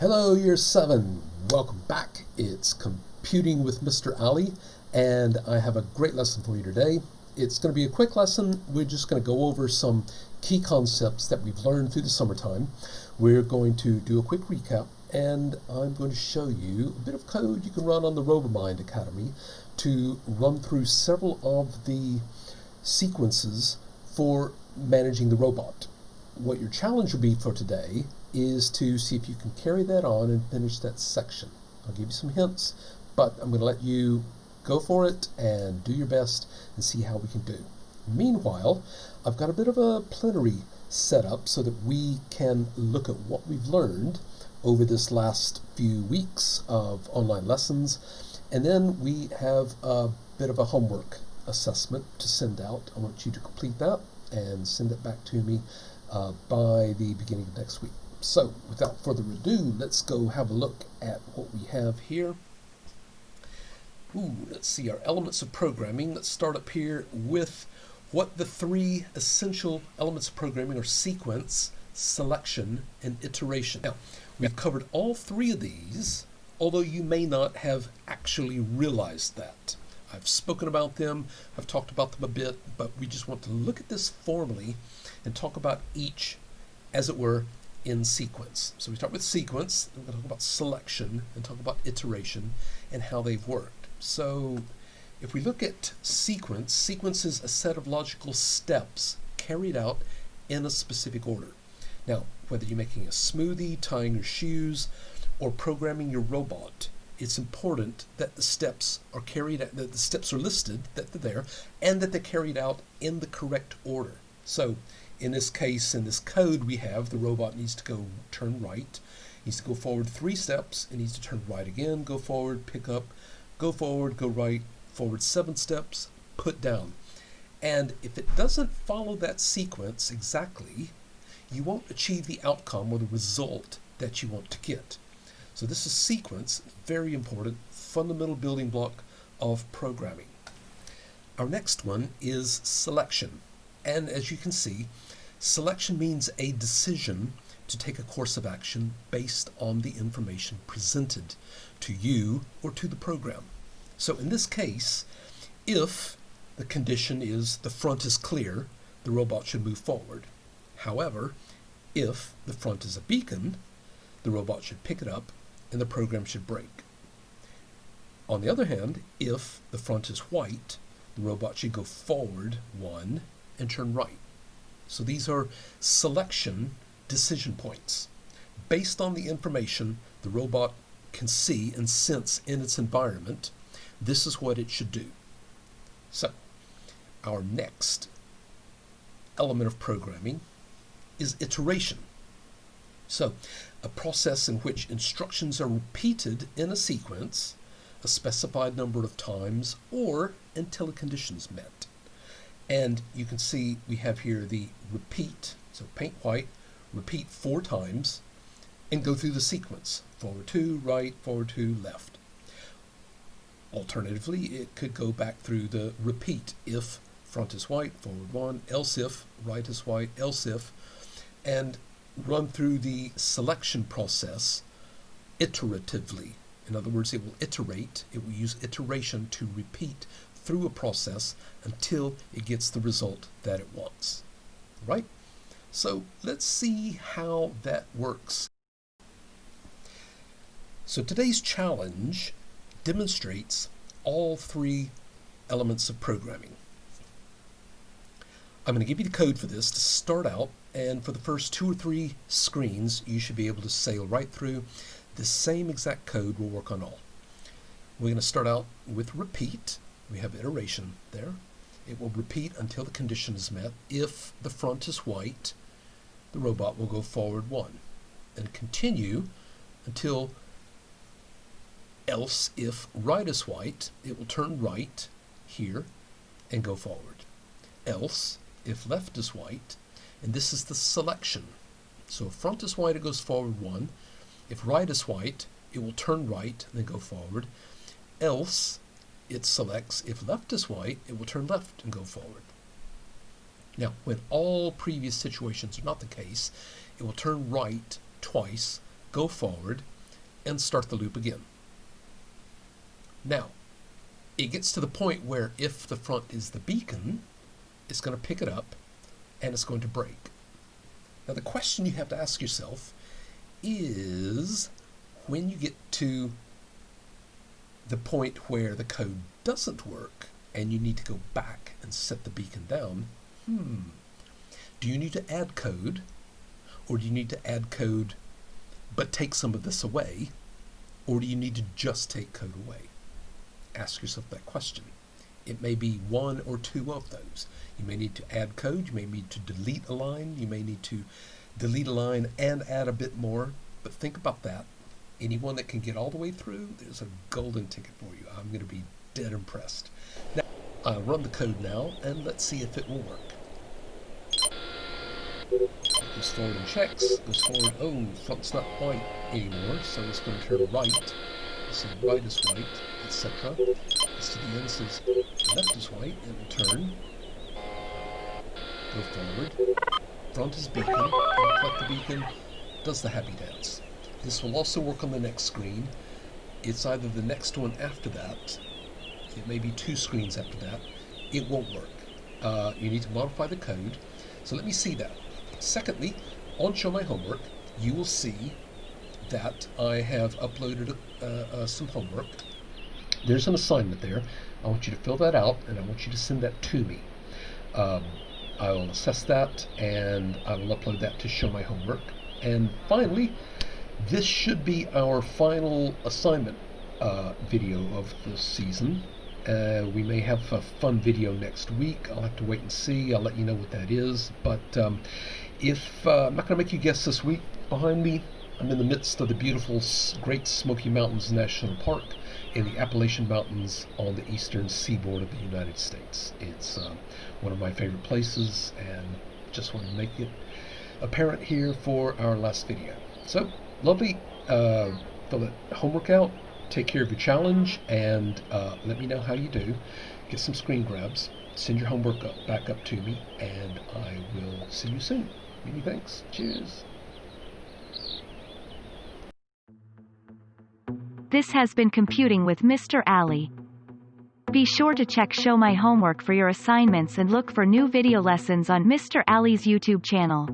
Hello, Year 7. Welcome back. It's Computing with Mr. Ali, and I have a great lesson for you today. It's going to be a quick lesson. We're just going to go over some key concepts that we've learned through the summertime. We're going to do a quick recap, and I'm going to show you a bit of code you can run on the RoboMind Academy to run through several of the sequences for managing the robot. What your challenge will be for today is to see if you can carry that on and finish that section. I'll give you some hints, but I'm going to let you go for it and do your best and see how we can do. Meanwhile, I've got a bit of a plenary set up so that we can look at what we've learned over this last few weeks of online lessons, and then we have a bit of a homework assessment to send out. I want you to complete that and send it back to me by the beginning of next week. So, without further ado, let's go have a look at what we have here. Let's see our elements of programming. Let's start up here with what the three essential elements of programming are: sequence, selection, and iteration. Now, we've covered all three of these, although you may not have actually realized that. I've spoken about them, I've talked about them a bit, but we just want to look at this formally and talk about each, as it were, in sequence. So we start with sequence, we're going to talk about selection, and talk about iteration and how they've worked. So if we look at sequence, sequence is a set of logical steps carried out in a specific order. Now, whether you're making a smoothie, tying your shoes, or programming your robot, it's important that the steps are carried out, that the steps are listed, that they're there, and that they're carried out in the correct order. So in this case, in this code we have, the robot needs to go turn right, needs to go forward 3 steps, it needs to turn right again, go forward, pick up, go forward, go right, forward 7 steps, put down. And if it doesn't follow that sequence exactly, you won't achieve the outcome or the result that you want to get. So this is sequence, very important, fundamental building block of programming. Our next one is selection. And as you can see, selection means a decision to take a course of action based on the information presented to you or to the program. So in this case, if the condition is the front is clear, the robot should move forward. However, if the front is a beacon, the robot should pick it up and the program should break. On the other hand, if the front is white, the robot should go forward 1 and turn right. So these are selection decision points. Based on the information the robot can see and sense in its environment, this is what it should do. So our next element of programming is iteration. So a process in which instructions are repeated in a sequence a specified number of times or until a condition is met. And you can see we have here the repeat, so paint white, repeat 4 times, and go through the sequence, forward 2, right, forward 2, left. Alternatively, it could go back through the repeat, if front is white, forward 1, else if, right is white, else if, and run through the selection process iteratively. In other words, it will iterate, it will use iteration to repeat through a process until it gets the result that it wants. Right? So let's see how that works. So today's challenge demonstrates all 3 elements of programming. I'm going to give you the code for this to start out, and for the first 2 or 3 screens you should be able to sail right through. The same exact code will work on all. We're going to start out with repeat. We have iteration there. It will repeat until the condition is met. If the front is white, the robot will go forward 1 and continue until else if right is white, it will turn right here and go forward. Else if left is white, and this is the selection. So if front is white, it goes forward 1. If right is white, it will turn right and then go forward. Else it selects, if left is white, it will turn left and go forward. Now, when all previous situations are not the case, it will turn right twice, go forward, and start the loop again. Now, it gets to the point where if the front is the beacon, it's going to pick it up and it's going to break. Now, the question you have to ask yourself is, when you get to the point where the code doesn't work and you need to go back and set the beacon down, do you need to add code, or do you need to add code but take some of this away, or do you need to just take code away? Ask yourself that question. It may be one or two of those. You may need to add code, you may need to delete a line, you may need to delete a line and add a bit more, but think about that. Anyone that can get all the way through, there's a golden ticket for you. I'm going to be dead impressed. Now, I'll run the code now, and let's see if it will work. Goes forward and checks, goes forward, oh, front's not white anymore, so it's going to turn right. So right is white, etc. Gets to the end, says left is white, it will turn. Go forward. Front is beacon, and collect the beacon, does the happy dance. This will also work on the next screen. It's either the next one after that, it may be 2 screens after that. It won't work. You need to modify the code. So let me see that. Secondly, on Show My Homework, you will see that I have uploaded some homework. There's an assignment there. I want you to fill that out, and I want you to send that to me. I will assess that, and I will upload that to Show My Homework. And finally, this should be our final assignment video of the season. We may have a fun video next week. I'll have to wait and see. I'll let you know what that is. But if I'm not going to make you guess this week, behind me, I'm in the midst of the beautiful Great Smoky Mountains National Park in the Appalachian Mountains on the eastern seaboard of the United States. It's one of my favorite places, and just want to make it apparent here for our last video. So, lovely. Fill that homework out. Take care of your challenge, and let me know how you do. Get some screen grabs. Send your homework back up to me, and I will see you soon. Many thanks. Cheers. This has been Computing with Mr. Ali. Be sure to check Show My Homework for your assignments and look for new video lessons on Mr. Ali's YouTube channel.